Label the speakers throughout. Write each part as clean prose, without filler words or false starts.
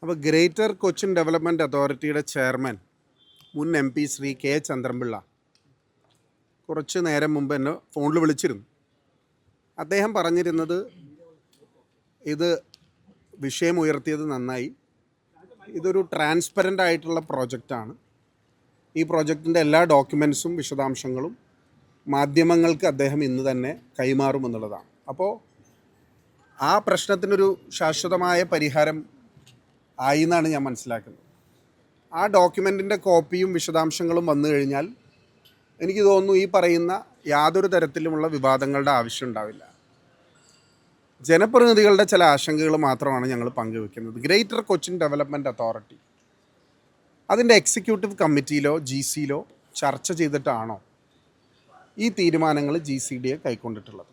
Speaker 1: അപ്പോൾ greater Cochin development അതോറിറ്റിയുടെ chairman മുൻ MP ശ്രീ K. ചന്ദ്രൻപിള്ള കുറച്ച് നേരം മുമ്പ് എന്നെ ഫോണിൽ വിളിച്ചിരുന്നു. അദ്ദേഹം പറഞ്ഞിരുന്നത് ഇത് വിഷയം ഉയർത്തിയത് നന്നായി, ഇതൊരു ട്രാൻസ്പെറൻ്റ് ആയിട്ടുള്ള പ്രോജക്റ്റാണ്. ഈ പ്രോജക്റ്റിൻ്റെ എല്ലാ ഡോക്യുമെൻസും വിശദാംശങ്ങളും മാധ്യമങ്ങൾക്ക് അദ്ദേഹം ഇന്ന് തന്നെ കൈമാറുമെന്നുള്ളതാണ്. അപ്പോൾ ആ പ്രശ്നത്തിനൊരു ശാശ്വതമായ പരിഹാരം ആയി എന്നാണ് ഞാൻ മനസ്സിലാക്കുന്നത്. ആ ഡോക്യുമെൻറ്റിൻ്റെ കോപ്പിയും വിശദാംശങ്ങളും വന്നു കഴിഞ്ഞാൽ എനിക്ക് തോന്നുന്നു ഈ പറയുന്ന യാതൊരു തരത്തിലുമുള്ള വിവാദങ്ങളുടെ ആവശ്യം ഉണ്ടാവില്ല. ജനപ്രതിനിധികളുടെ ചില ആശങ്കകൾ മാത്രമാണ് ഞങ്ങൾ പങ്കുവെക്കുന്നത്. ഗ്രേറ്റർ കൊച്ചിൻ ഡെവലപ്മെൻറ്റ് അതോറിറ്റി അതിൻ്റെ എക്സിക്യൂട്ടീവ് കമ്മിറ്റിയിലോ GCയിലോ ചർച്ച ചെയ്തിട്ടാണോ ഈ തീരുമാനങ്ങൾ GCDA കൈക്കൊണ്ടിട്ടുള്ളത്?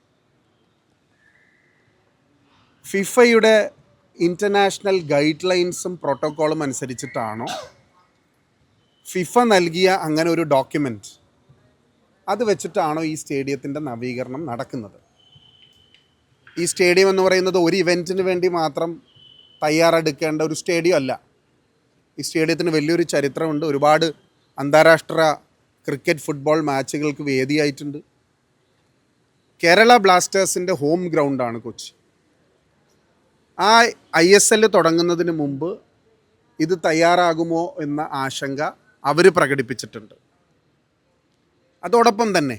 Speaker 1: ഫിഫയുടെ ഇൻ്റർനാഷണൽ ഗൈഡ് ലൈൻസും പ്രോട്ടോക്കോളും അനുസരിച്ചിട്ടാണോ ഫിഫ നൽകിയ അങ്ങനെ ഒരു ഡോക്യുമെൻറ്റ് അത് വെച്ചിട്ടാണോ ഈ സ്റ്റേഡിയത്തിൻ്റെ നവീകരണം നടക്കുന്നത്? ഈ സ്റ്റേഡിയം എന്ന് പറയുന്നത് ഒരു ഇവൻറ്റിന് വേണ്ടി മാത്രം തയ്യാറെടുക്കേണ്ട ഒരു സ്റ്റേഡിയം അല്ല. ഈ സ്റ്റേഡിയത്തിന് വലിയൊരു ചരിത്രമുണ്ട്. ഒരുപാട് അന്താരാഷ്ട്ര ക്രിക്കറ്റ് ഫുട്ബോൾ മാച്ചുകൾക്ക് വേദിയായിട്ടുണ്ട്. കേരള ബ്ലാസ്റ്റേഴ്സിൻ്റെ ഹോം ഗ്രൗണ്ടാണ് കൊച്ചി. ആ ISL തുടങ്ങുന്നതിന് മുമ്പ് ഇത് തയ്യാറാകുമോ എന്ന ആശങ്ക അവർ പ്രകടിപ്പിച്ചിട്ടുണ്ട്. അതോടൊപ്പം തന്നെ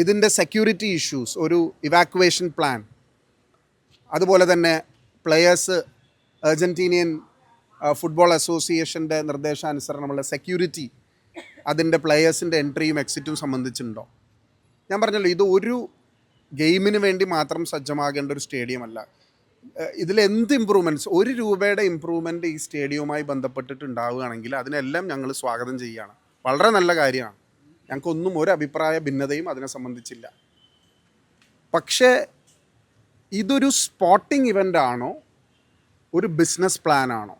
Speaker 1: ഇതിൻ്റെ സെക്യൂരിറ്റി ഇഷ്യൂസ്, ഒരു ഇവാക്വേഷൻ പ്ലാൻ, അതുപോലെ തന്നെ പ്ലെയേഴ്സ് അർജൻറ്റീനിയൻ ഫുട്ബോൾ അസോസിയേഷൻ്റെ നിർദ്ദേശാനുസരണമുള്ള സെക്യൂരിറ്റി, അതിൻ്റെ പ്ലെയേഴ്സിൻ്റെ എൻട്രിയും എക്സിറ്റും സംബന്ധിച്ചുണ്ടോ? ഞാൻ പറഞ്ഞല്ലോ, ഇത് ഒരു ഗെയിമിന് വേണ്ടി മാത്രം സജ്ജമാകേണ്ട ഒരു സ്റ്റേഡിയമല്ല. ഇതിലെന്ത് ഇമ്പ്രൂവ്മെൻറ്റ്സ്, ₹1 ഇമ്പ്രൂവ്മെൻറ്റ് ഈ സ്റ്റേഡിയവുമായി ബന്ധപ്പെട്ടിട്ടുണ്ടാവുകയാണെങ്കിൽ അതിനെല്ലാം ഞങ്ങൾ സ്വാഗതം ചെയ്യുകയാണ്. വളരെ നല്ല കാര്യമാണ്. ഞങ്ങൾക്കൊന്നും ഒരു അഭിപ്രായ ഭിന്നതയും അതിനെ സംബന്ധിച്ചില്ല. പക്ഷേ ഇതൊരു സ്പോർട്ടിംഗ് ഇവൻ്റ് ആണോ, ഒരു ബിസിനസ് പ്ലാനാണോ?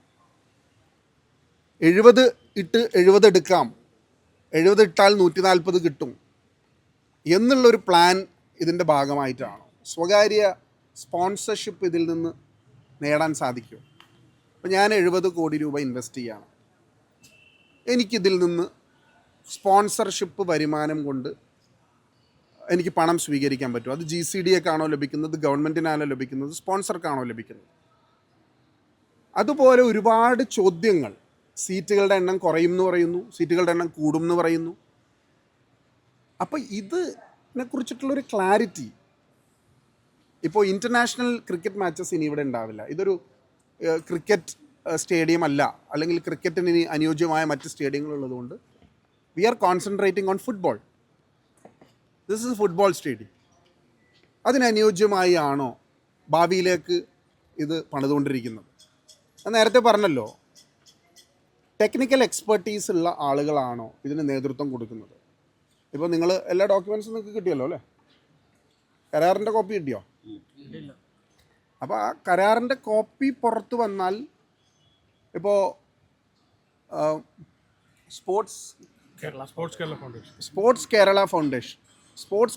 Speaker 1: 70 ഇട്ട് 70 എടുക്കാം, 70 ഇട്ടാൽ 140 കിട്ടും എന്നുള്ളൊരു പ്ലാൻ ഇതിൻ്റെ ഭാഗമായിട്ടാണോ? സ്വകാര്യ സ്പോൺസർഷിപ്പ് ഇതിൽ നിന്ന് നേടാൻ സാധിക്കുമോ? അപ്പോൾ ഞാൻ 70 കോടി രൂപ ഇൻവെസ്റ്റ് ചെയ്യുകയാണ്, എനിക്കിതിൽ നിന്ന് സ്പോൺസർഷിപ്പ് വരുമാനം കൊണ്ട് എനിക്ക് പണം സ്വീകരിക്കാൻ പറ്റും. അത് GCDAക്കാണോ ലഭിക്കുന്നത്, ഗവൺമെൻറ്റിനാണോ ലഭിക്കുന്നത്, സ്പോൺസർക്കാണോ ലഭിക്കുന്നത്? അതുപോലെ ഒരുപാട് ചോദ്യങ്ങൾ. സീറ്റുകളുടെ എണ്ണം കുറയും എന്ന് പറയുന്നു, സീറ്റുകളുടെ എണ്ണം കൂടും എന്ന് പറയുന്നു. അപ്പോൾ ഇതിനെക്കുറിച്ചിട്ടുള്ളൊരു ക്ലാരിറ്റി, ഇപ്പോൾ ഇൻ്റർനാഷണൽ ക്രിക്കറ്റ് മാച്ചസ് ഇനി ഇവിടെ ഉണ്ടാവില്ല. ഇതൊരു ക്രിക്കറ്റ് സ്റ്റേഡിയം അല്ല, അല്ലെങ്കിൽ ക്രിക്കറ്റിന് ഇനി അനുയോജ്യമായ മറ്റ് സ്റ്റേഡിയങ്ങളുള്ളതുകൊണ്ട് we are concentrating on football. This is football stadium. അതിനനുയോജ്യമായി ആണോ ഭാവിയിലേക്ക് ഇത് പണിതുകൊണ്ടിരിക്കുന്നത്? ഞാൻ നേരത്തെ പറഞ്ഞല്ലോ, ടെക്നിക്കൽ എക്സ്പെർട്ടീസ് ഉള്ള ആളുകളാണോ ഇതിന് നേതൃത്വം കൊടുക്കുന്നത്? ഇപ്പോൾ നിങ്ങൾ എല്ലാ ഡോക്യുമെൻറ്റ്സും നിങ്ങൾക്ക് കിട്ടിയല്ലോ അല്ലേ? കരാറിൻ്റെ കോപ്പി കിട്ടിയോ? അപ്പോൾ ആ കരാറിൻ്റെ കോപ്പി പുറത്ത് വന്നാൽ, ഇപ്പോൾ സ്പോർട്സ്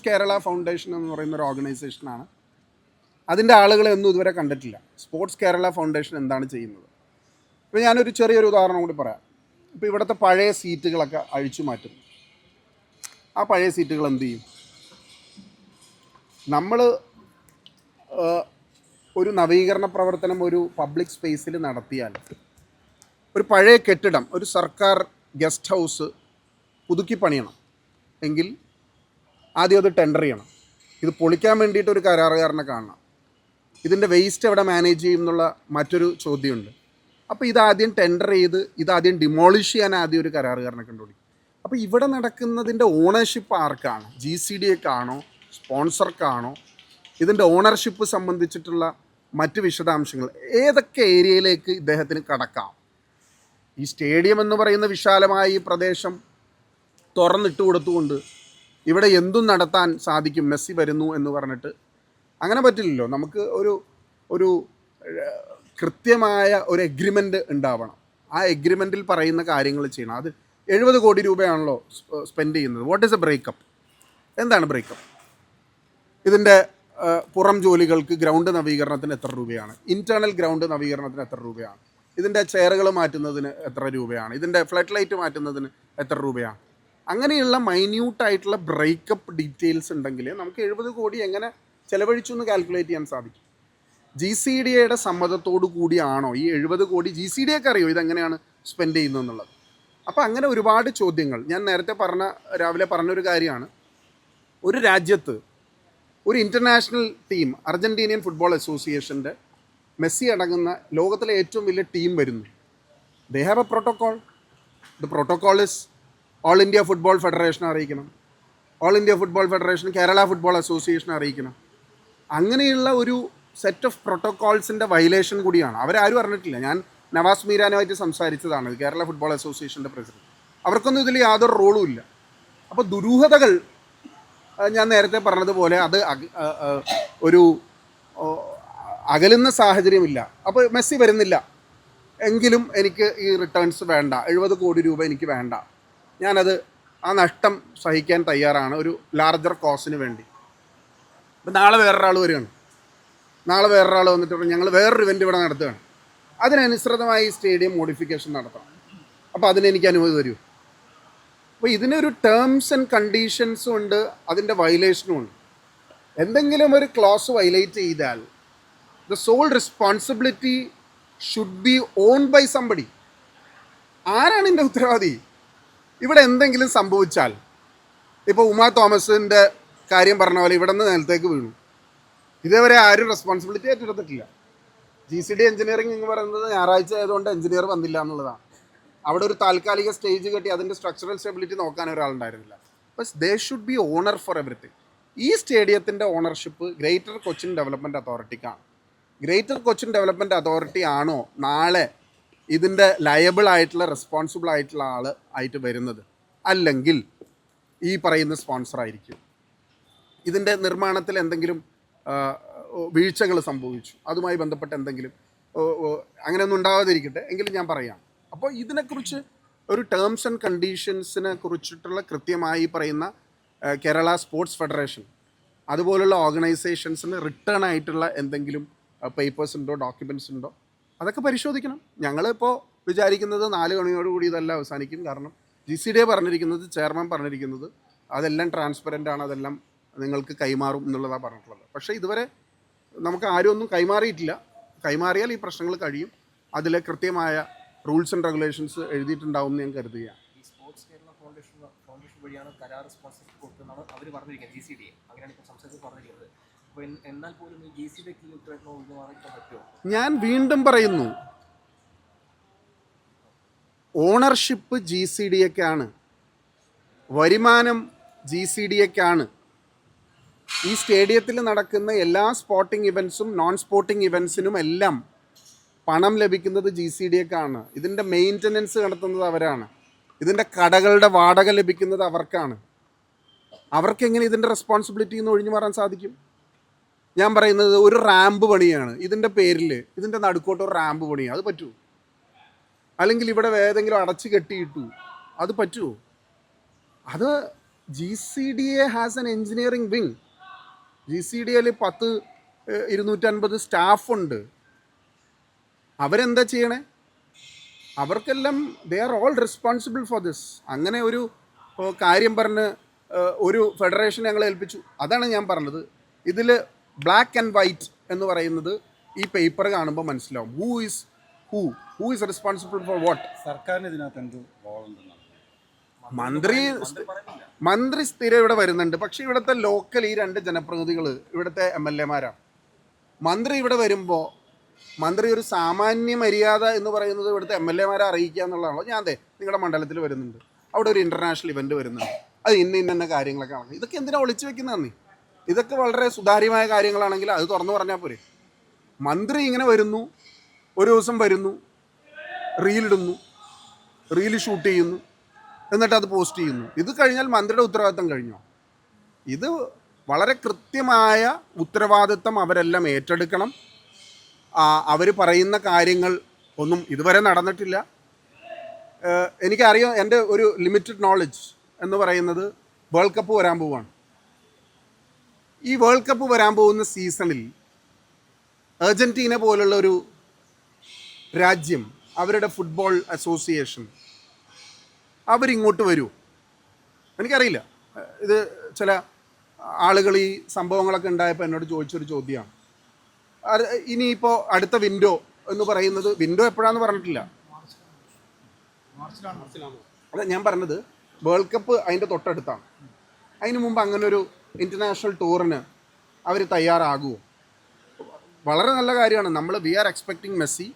Speaker 1: കേരള ഫൗണ്ടേഷൻ എന്ന് പറയുന്ന ഒരു ഓർഗനൈസേഷനാണ്. അതിൻ്റെ ആളുകളെ ഒന്നും ഇതുവരെ കണ്ടിട്ടില്ല. സ്പോർട്സ് കേരള ഫൗണ്ടേഷൻ എന്താണ് ചെയ്യുന്നത്? ഇപ്പോൾ ഞാനൊരു ചെറിയൊരു ഉദാഹരണം കൂടി പറയാം. ഇപ്പോൾ ഇവിടുത്തെ പഴയ സീറ്റുകളൊക്കെ അഴിച്ചു മാറ്റും. ആ പഴയ സീറ്റുകൾ എന്ത് ചെയ്യും? നമ്മൾ ഒരു നവീകരണ പ്രവർത്തനം ഒരു പബ്ലിക് സ്പേസിൽ നടത്തിയാൽ, ഒരു പഴയ കെട്ടിടം, ഒരു സർക്കാർ ഗസ്റ്റ് ഹൗസ് പുതുക്കി പണിയണം എങ്കിൽ ആദ്യം അത് ടെൻഡർ ചെയ്യണം. ഇത് പൊളിക്കാൻ വേണ്ടിയിട്ട് ഒരു കരാറുകാരനെ കാണണം. ഇതിൻ്റെ വേസ്റ്റ് എവിടെ മാനേജ് ചെയ്യും എന്നുള്ള മറ്റൊരു ചോദ്യമുണ്ട്. അപ്പോൾ ഇതാദ്യം ടെൻഡർ ചെയ്ത് ഇതാദ്യം ഡിമോളിഷ് ചെയ്യാൻ ആദ്യം ഒരു കരാറുകാരനെ കണ്ടുപിടിക്കും. അപ്പോൾ ഇവിടെ നടക്കുന്നതിൻ്റെ ഓണർഷിപ്പ് ആർക്കാണ്? GCDAക്കാണോ, സ്പോൺസർക്കാണോ? ഇതിൻ്റെ ഓണർഷിപ്പ് സംബന്ധിച്ചിട്ടുള്ള മറ്റ് വിശദാംശങ്ങൾ, ഏതൊക്കെ ഏരിയയിലേക്ക് ഇദ്ദേഹത്തിന് കടക്കാം? ഈ സ്റ്റേഡിയം എന്ന് പറയുന്ന വിശാലമായ ഈ പ്രദേശം തുറന്നിട്ട് കൊടുത്തുകൊണ്ട് ഇവിടെ എന്തും നടത്താൻ സാധിക്കും, മെസ്സി വരുന്നു എന്ന് പറഞ്ഞിട്ട് അങ്ങനെ പറ്റില്ലല്ലോ. നമുക്ക് ഒരു കൃത്യമായ ഒരു എഗ്രിമെൻ്റ് ഉണ്ടാവണം. ആ എഗ്രിമെൻറ്റിൽ പറയുന്ന കാര്യങ്ങൾ ചെയ്യണം. 70 കോടി രൂപയാണല്ലോ സ്പെൻഡ് ചെയ്യുന്നത്. What is A breakup? എന്താണ് ബ്രേക്കപ്പ്? ഇതിൻ്റെ പുറം ജോലികൾക്ക് ഗ്രൗണ്ട് നവീകരണത്തിന് എത്ര രൂപയാണ്? ഇൻറ്റേർണൽ ഗ്രൗണ്ട് നവീകരണത്തിന് എത്ര രൂപയാണ്? ഇതിൻ്റെ ചെയറുകൾ മാറ്റുന്നതിന് എത്ര രൂപയാണ്? ഇതിൻ്റെ ഫ്ലഡ് ലൈറ്റ് മാറ്റുന്നതിന് എത്ര രൂപയാണ്? അങ്ങനെയുള്ള മൈന്യൂട്ടായിട്ടുള്ള ബ്രേക്കപ്പ് ഡീറ്റെയിൽസ് ഉണ്ടെങ്കിൽ നമുക്ക് 70 കോടി എങ്ങനെ ചിലവഴിച്ചു എന്ന് കാൽക്കുലേറ്റ് ചെയ്യാൻ സാധിക്കും. GCDAയുടെ സമ്മതത്തോടു കൂടിയാണോ ഈ 70 കോടി? GCDAക്ക് അറിയോ ഇതെങ്ങനെയാണ് സ്പെൻഡ് ചെയ്യുന്നതെന്നുള്ളത്? അപ്പോൾ അങ്ങനെ ഒരുപാട് ചോദ്യങ്ങൾ. ഞാൻ നേരത്തെ രാവിലെ പറഞ്ഞൊരു കാര്യമാണ്, ഒരു രാജ്യത്ത് ഒരു ഇൻ്റർനാഷണൽ ടീം, അർജൻറ്റീനിയൻ ഫുട്ബോൾ അസോസിയേഷൻ്റെ മെസ്സി അടങ്ങുന്ന ലോകത്തിലെ ഏറ്റവും വലിയ ടീം വരുന്നു. They have a protocol. The protocol is all India football ഫെഡറേഷനെ അറിയിക്കണം, all India football federation Kerala football അസോസിയേഷനെ അറിയിക്കണം. അങ്ങനെയുള്ള ഒരു സെറ്റ് ഓഫ് പ്രോട്ടോക്കോൾസിൻ്റെ വയലേഷൻ കൂടിയാണ്. അവരാരും അറിഞ്ഞിട്ടില്ല. ഞാൻ നവാസ് മീരാനുമായിട്ട് സംസാരിച്ചതാണ്, കേരള ഫുട്ബോൾ അസോസിയേഷൻ്റെ പ്രസിഡന്റ്. അവർക്കൊന്നും ഇതിൽ യാതൊരു റോളും ഇല്ല. അപ്പോൾ ദുരൂഹതകൾ ഞാൻ നേരത്തെ പറഞ്ഞതുപോലെ അത് ഒരു അകലുന്ന സാഹചര്യമില്ല. അപ്പോൾ മെസ്സി വരുന്നില്ല എങ്കിലും എനിക്ക് ഈ റിട്ടേൺസ് വേണ്ട, 70 കോടി രൂപ എനിക്ക് വേണ്ട, ഞാനത് ആ നഷ്ടം സഹിക്കാൻ തയ്യാറാണ് ഒരു ലാർജർ കോസിന് വേണ്ടി. അപ്പം നാളെ വേറൊരാൾ വരികയാണ്, നാളെ വേറൊരാൾ വന്നിട്ട് പറഞ്ഞു ഞങ്ങൾ വേറൊരു ഇവൻ്റ് ഇവിടെ നടത്തുകയാണ്, അതിനനുസൃതമായി സ്റ്റേഡിയം മോഡിഫിക്കേഷൻ നടത്തണം, അപ്പോൾ അതിനെനിക്ക് അനുമതി തരൂ. അപ്പോൾ ഇതിനൊരു ടേംസ് ആൻഡ് കണ്ടീഷൻസും ഉണ്ട്, അതിൻ്റെ വയലേഷനും ഉണ്ട്. എന്തെങ്കിലും ഒരു ക്ലോസ് വയലേറ്റ് ചെയ്താൽ the sole responsibility should be owned by somebody. ആരാണ് ഇതിൻ്റെ ഉത്തരവാദി? ഇവിടെ എന്തെങ്കിലും സംഭവിച്ചാൽ, ഇപ്പോൾ ഉമാ തോമസിൻ്റെ കാര്യം പറഞ്ഞ പോലെ ഇവിടെ നിന്ന് നിലത്തേക്ക് വീണു, ഇതേവരെ ആരും റെസ്പോൺസിബിലിറ്റി ഏറ്റെടുത്തിട്ടില്ല. GCD എഞ്ചിനീയറിംഗ് എന്ന് പറയുന്നത് ഞായറാഴ്ച ആയതുകൊണ്ട് എഞ്ചിനീയർ വന്നില്ല എന്നുള്ളതാണ്. അവിടെ ഒരു താൽക്കാലിക സ്റ്റേജ് കെട്ടി അതിൻ്റെ സ്ട്രക്ചറൽ സ്റ്റെബിലിറ്റി നോക്കാൻ ഒരാളുണ്ടായിരുന്നില്ല. But they should be owner for everything. ഈ സ്റ്റേഡിയത്തിൻ്റെ ഓണർഷിപ്പ് ഗ്രേറ്റർ കൊച്ചിൻ ഡെവലപ്മെൻറ്റ് അതോറിറ്റിക്കാണ്. ഗ്രേറ്റർ കൊച്ചിൻ ഡെവലപ്മെൻറ്റ് അതോറിറ്റി ആണോ നാളെ ഇതിൻ്റെ ലയബിൾ ആയിട്ടുള്ള റെസ്പോൺസിബിൾ ആയിട്ടുള്ള ആൾ ആയിട്ട് വരുന്നത്? അല്ലെങ്കിൽ ഈ പറയുന്ന സ്പോൺസർ ആയിരിക്കും. ഇതിൻ്റെ നിർമ്മാണത്തിൽ എന്തെങ്കിലും വീഴ്ചകൾ സംഭവിച്ചു, അതുമായി ബന്ധപ്പെട്ട് എന്തെങ്കിലും അങ്ങനെയൊന്നും ഉണ്ടാകാതിരിക്കട്ടെ എങ്കിലും ഞാൻ പറയാം. അപ്പോൾ ഇതിനെക്കുറിച്ച് ഒരു ടേംസ് ആൻഡ് കണ്ടീഷൻസിനെ കുറിച്ചിട്ടുള്ള കൃത്യമായി പറയുന്ന കേരള സ്പോർട്സ് ഫെഡറേഷൻ അതുപോലുള്ള ഓർഗനൈസേഷൻസിന് റിട്ടേൺ ആയിട്ടുള്ള എന്തെങ്കിലും പേപ്പേഴ്സ് ഉണ്ടോ, ഡോക്യുമെൻറ്റ്സ് ഉണ്ടോ, അതൊക്കെ പരിശോധിക്കണം. ഞങ്ങളിപ്പോൾ വിചാരിക്കുന്നത് 4 മണിയോടുകൂടി ഇതെല്ലാം അവസാനിക്കും. കാരണം GCDA പറഞ്ഞിരിക്കുന്നത്, ചെയർമാൻ പറഞ്ഞിരിക്കുന്നത് അതെല്ലാം ട്രാൻസ്പെറൻ്റ് ആണ്, അതെല്ലാം നിങ്ങൾക്ക് കൈമാറും എന്നുള്ളതാണ് പറഞ്ഞിട്ടുള്ളത്. പക്ഷേ ഇതുവരെ നമുക്ക് ആരും ഒന്നും കൈമാറിയിട്ടില്ല. കൈമാറിയാൽ ഈ പ്രശ്നങ്ങൾ കഴിയും. അതിലെ കൃത്യമായ റൂൾസ് ആൻഡ് റെഗുലേഷൻസ് എഴുതിയിട്ടുണ്ടാവും എന്ന് ഞാൻ കരുതുകയാണ്.
Speaker 2: ഈ സ്പോർട്സ് കേരള ഫൗണ്ടേഷൻ വഴിയാണ് കരാർ സ്പോൺസർഷിപ്പ് കൊടുക്കുന്നതാണ് അവർ പറഞ്ഞിരിക്കുന്നത്. GCDA അങ്ങനെയാണ് ഇപ്പോൾ സംസാരിച്ച് പറഞ്ഞിരിക്കുന്നത്. അപ്പോൾ എന്നാൽ പോലും ഈ GCDAക്ക് ഉത്തരവാദിത്തം ഒഴിഞ്ഞു മാറാൻ പറ്റുമോ? ഞാൻ
Speaker 1: വീണ്ടും പറയുന്നു, ഓണർഷിപ്പ് GCDAക്കാണ്, വരുമാനം GCDAക്കാണ്. ഈ സ്റ്റേഡിയത്തിൽ നടക്കുന്ന എല്ലാ സ്പോർട്ടിംഗ് ഇവൻറ്റ്സും നോൺ സ്പോർട്ടിംഗ് ഇവൻറ്റ്സിനും എല്ലാം പണം ലഭിക്കുന്നത് GCDAക്കാണ്. ഇതിൻ്റെ മെയിൻ്റനൻസ് നടത്തുന്നത് അവരാണ്. ഇതിൻ്റെ കടകളുടെ വാടക ലഭിക്കുന്നത് അവർക്കാണ്. അവർക്കെങ്ങനെ ഇതിൻ്റെ റെസ്പോൺസിബിലിറ്റിയിൽ നിന്ന് ഒഴിഞ്ഞു മാറാൻ സാധിക്കും? ഞാൻ പറയുന്നത് ഒരു റാമ്പ് പണിയാണ്, ഇതിൻ്റെ പേരിൽ ഇതിൻ്റെ നടുക്കോട്ട് ഒരു റാമ്പ് പണിയാണ്, അത് പറ്റുമോ? അല്ലെങ്കിൽ ഇവിടെ ഏതെങ്കിലും അടച്ചു കെട്ടിയിട്ടു, അത് പറ്റുമോ? അത് GCDA has an engineering wing. GCDAയിൽ 250 സ്റ്റാഫുണ്ട്. അവരെന്താ ചെയ്യണേ? അവർക്കെല്ലാം they are all responsible for this. അങ്ങനെ ഒരു കാര്യം പറഞ്ഞ് ഒരു ഫെഡറേഷൻ ഞങ്ങൾ ഏൽപ്പിച്ചു. അതാണ് ഞാൻ പറഞ്ഞത്. ഇതിൽ ബ്ലാക്ക് ആൻഡ് വൈറ്റ് എന്ന് പറയുന്നത് ഈ പേപ്പർ കാണുമ്പോൾ മനസ്സിലാവും. Who is responsible for what.
Speaker 3: സർക്കാരിന് ഇതിനകത്ത് എന്ത് റോളുണ്ടെന്നാണ്?
Speaker 1: മന്ത്രി സ്ഥിരം ഇവിടെ വരുന്നുണ്ട്. പക്ഷേ ഇവിടുത്തെ ലോക്കൽ ഈ 2 ജനപ്രതിനിധികൾ ഇവിടുത്തെ MLAമാരാണ്. മന്ത്രി ഇവിടെ വരുമ്പോൾ മന്ത്രി ഒരു സാമാന്യ മര്യാദ എന്ന് പറയുന്നത് ഇവിടുത്തെ MLAമാരെ അറിയിക്കുക എന്നുള്ളതാണല്ലോ. ഞാൻ നിങ്ങളുടെ മണ്ഡലത്തിൽ വരുന്നുണ്ട്, അവിടെ ഒരു ഇൻ്റർനാഷണൽ ഇവൻറ്റ് വരുന്നുണ്ട്, അത് ഇന്ന കാര്യങ്ങളൊക്കെ ആണ്. ഇതൊക്കെ എന്തിനാണ് ഒളിച്ചു വെക്കുന്നതെന്നേ? ഇതൊക്കെ വളരെ സുതാര്യമായ കാര്യങ്ങളാണെങ്കിൽ അത് തുറന്നു പറഞ്ഞാൽ പോരെ. മന്ത്രി ഇങ്ങനെ വരുന്നു, ഒരു ദിവസം വരുന്നു, റീലിടുന്നു, റീൽ ഷൂട്ട് ചെയ്യുന്നു, എന്നിട്ട് അത് പോസ്റ്റ് ചെയ്യുന്നു. ഇത് കഴിഞ്ഞാൽ മന്ത്രിയുടെ ഉത്തരവാദിത്തം കഴിഞ്ഞോ? ഇത് വളരെ കൃത്യമായ ഉത്തരവാദിത്തം അവരെല്ലാം ഏറ്റെടുക്കണം. അവർ പറയുന്ന കാര്യങ്ങൾ ഒന്നും ഇതുവരെ നടന്നിട്ടില്ല. എനിക്കറിയാം, എൻ്റെ ഒരു ലിമിറ്റഡ് നോളജ് എന്ന് പറയുന്നത് വേൾഡ് കപ്പ് വരാൻ പോവുകയാണ്. ഈ വേൾഡ് കപ്പ് വരാൻ പോകുന്ന സീസണിൽ അർജൻറ്റീന പോലുള്ള ഒരു രാജ്യം, അവരുടെ ഫുട്ബോൾ അസോസിയേഷൻ അവരിങ്ങോട്ട് വരൂ, എനിക്കറിയില്ല. ഇത് ചില ആളുകൾ ഈ സംഭവങ്ങളൊക്കെ ഉണ്ടായപ്പോൾ എന്നോട് ചോദിച്ചൊരു ചോദ്യമാണ്. ഇനിയിപ്പോൾ അടുത്ത വിൻഡോ എന്ന് പറയുന്നത്, വിൻഡോ എപ്പോഴാന്ന് പറഞ്ഞിട്ടില്ല. അല്ല, ഞാൻ പറഞ്ഞത് വേൾഡ് കപ്പ് അതിൻ്റെ തൊട്ടടുത്താണ്. അതിന് മുമ്പ് അങ്ങനെ ഒരു ഇൻ്റർനാഷണൽ ടൂറിന് അവർ തയ്യാറാകുമോ? വളരെ നല്ല കാര്യമാണ്. We are expecting Messi.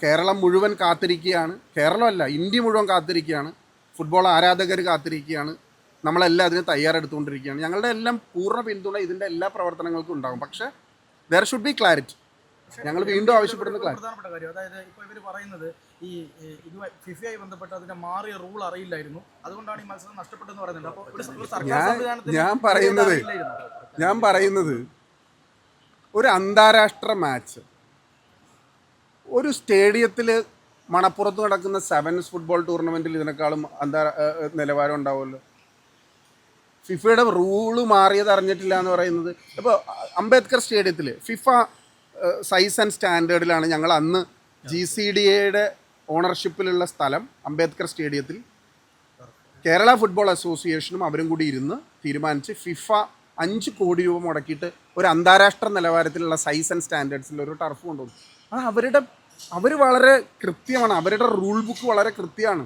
Speaker 1: Kerala മുഴുവൻ കാത്തിരിക്കുകയാണ്. കേരളമല്ല, ഇന്ത്യ മുഴുവൻ കാത്തിരിക്കുകയാണ്. ഫുട്ബോൾ ആരാധകർ കാത്തിരിക്കുകയാണ്. നമ്മളെല്ലാം അതിന് തയ്യാറെടുത്തുകൊണ്ടിരിക്കുകയാണ്. ഞങ്ങളുടെ എല്ലാം പൂർണ്ണ പിന്തുണ ഇതിൻ്റെ എല്ലാ പ്രവർത്തനങ്ങൾക്കും ഉണ്ടാകും. പക്ഷേ ദർ ഷുഡ് ബി ക്ലാരിറ്റി. ഞങ്ങൾ വീണ്ടും ആവശ്യപ്പെടുന്ന
Speaker 4: പ്രധാനപ്പെട്ട കാര്യം, അതായത് ഇപ്പോൾ ഇവർ പറയുന്നത് ഈ ഫിഫയുമായി ബന്ധപ്പെട്ട് അതിന്റെ മാറിയ റൂൾ അറിയില്ലായിരുന്നു, അതുകൊണ്ടാണ് ഈ മത്സരം നഷ്ടപ്പെട്ടതെന്ന് പറയുന്നുണ്ട്. അപ്പോൾ ഒരു സർക്കാർ സംവിധാനത്തിൽ
Speaker 1: ഞാൻ പറയുന്നത് ഒരു അന്താരാഷ്ട്ര മാച്ച് ഒരു സ്റ്റേഡിയത്തിൽ മണപ്പുറത്ത് നടക്കുന്ന സെവൻസ് ഫുട്ബോൾ ടൂർണമെൻറ്റിൽ ഇതിനേക്കാളും നിലവാരം ഉണ്ടാവുമല്ലോ. ഫിഫയുടെ റൂള് മാറിയത് അറിഞ്ഞിട്ടില്ല എന്ന് പറയുന്നത്. ഇപ്പോൾ അംബേദ്കർ സ്റ്റേഡിയത്തിൽ ഫിഫ സൈസ് ആൻഡ് സ്റ്റാൻഡേർഡിലാണ് ഞങ്ങൾ അന്ന് GCDAയുടെ ഓണർഷിപ്പിലുള്ള സ്ഥലം അംബേദ്കർ സ്റ്റേഡിയത്തിൽ കേരള ഫുട്ബോൾ അസോസിയേഷനും അവരും കൂടി ഇരുന്ന് തീരുമാനിച്ച് ഫിഫ 5 കോടി രൂപ മുടക്കിയിട്ട് ഒരു അന്താരാഷ്ട്ര നിലവാരത്തിലുള്ള സൈസ് ആൻഡ് സ്റ്റാൻഡേർഡ്സിൽ ഒരു ടർഫ് കൊണ്ടുവന്നു. അവർ വളരെ കൃത്യമാണ്. അവരുടെ റൂൾ ബുക്ക് വളരെ കൃത്യമാണ്.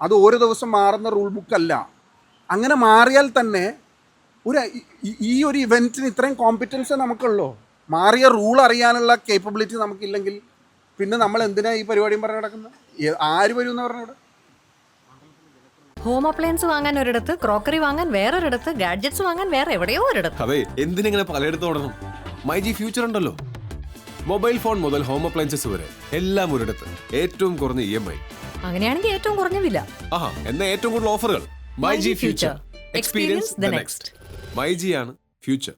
Speaker 1: അത് ഓരോ ദിവസം മാറുന്ന റൂൾ ബുക്കല്ല. അങ്ങനെ മാറിയാൽ തന്നെ ഈ ഒരു ഇവൻറ്റിന് ഇത്രയും കോമ്പറ്റൻസ് നമുക്കുള്ളൂ. മാറിയ റൂൾ അറിയാനുള്ള കേപ്പബിലിറ്റി നമുക്കില്ലെങ്കിൽ പിന്നെ നമ്മൾ എന്തിനാ ഈ പരിപാടിയും പറഞ്ഞ് നടക്കുന്നത്? ആര് വരും എന്ന് പറഞ്ഞവിടെ?
Speaker 5: ഹോം അപ്ലയൻസ് വാങ്ങാൻ ഒരിടത്ത്, ക്രോക്കറി വാങ്ങാൻ വേറൊരിടത്ത്, ഗാഡ്ജറ്റ്സ് വാങ്ങാൻ വേറെ എവിടെയോ ഒരിടത്ത്.
Speaker 6: അതെ, എന്തിനെങ്ങനെ പലയിടത്തും ഓടണം? മൈജി ഫ്യൂച്ചർ ഉണ്ടല്ലോ. മൊബൈൽ ഫോൺ മുതൽ ഹോം അപ്ലയൻസസ് വരെ എല്ലാം ഒരിടത്ത്. ഏറ്റവും കുറഞ്ഞ EMI.
Speaker 5: അങ്ങനെയാണെങ്കിൽ ഏറ്റവും കുറഞ്ഞ വില.
Speaker 6: ആഹാ, എന്നാ ഏറ്റവും കൂടുതൽ ഓഫറുകൾ. MyG future. Experience the next. MyG ആണ് ഫ്യൂച്ചർ.